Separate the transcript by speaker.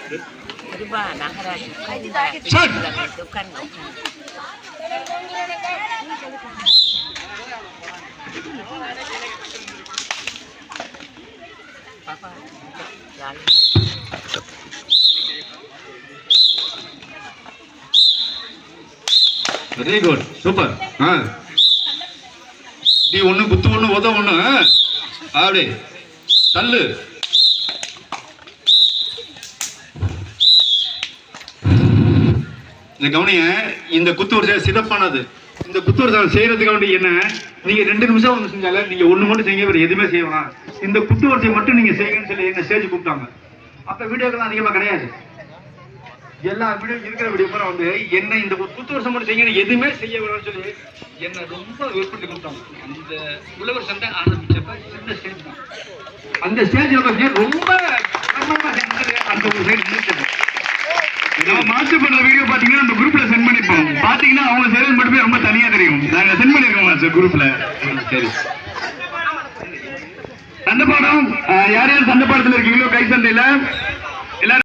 Speaker 1: Berubah nakaran. Bukan. Papa, jalan.
Speaker 2: Very good, super. டி ஒண்ணு குத்து ஒண்ணு உத ஒண்ணு அப்படி தள்ளு. இந்த கவனிய இந்த குத்து ஒரு சிறப்பானது. இந்த குத்து ஒரு செய்யறதுக்கு வேண்டி என்ன, நீங்க 2 நிமிஷம் ஒண்ணு செஞ்சால நீங்க ஒண்ணு மட்டும் செய்ய, வேற எதுவுமே செய்யணும். இந்த குத்து வரிசை மட்டும் நீங்க செய்யணும்னு சொல்லி என்ன ஸ்டேஜ் கூப்பிட்டாங்க. அப்ப வீடியோக்கெல்லாம் அதிகமா கிடையாது. எல்லா வீடியோ இருக்கிற வீடியோ பூரா வந்து என்ன இந்த குத்து வருஷம் மட்டும் செய்யணும், எதுவுமே செய்ய வேணும்னு சொல்லி என்ன ரொம்ப விருப்பப்பட்டு கொடுத்தாங்க. அந்த உழவர் சண்டை ஆரம்பிச்சப்ப சின்ன ஸ்டேஜ் தான். அந்த ஸ்டேஜ் ரொம்ப அந்த ஒரு சைடு இருந்துச்சு. மாஸ்டர் பண்ற வீடியோ பாத்தீங்கன்னா அந்த குரூப்ல சென்ட் பண்ணிருப்போம். பாத்தீங்கன்னா அவங்க செய்யறது மட்டுமே ரொம்ப தனியா தெரியும். நாங்க சென்ட் பண்ணிருக்கோம் மாஸ்டர் குரூப்ல. சரி, சண்டை பாடம் யார் யார் சண்டை பாடத்துல இருக்கீங்களோ கை சண்டையில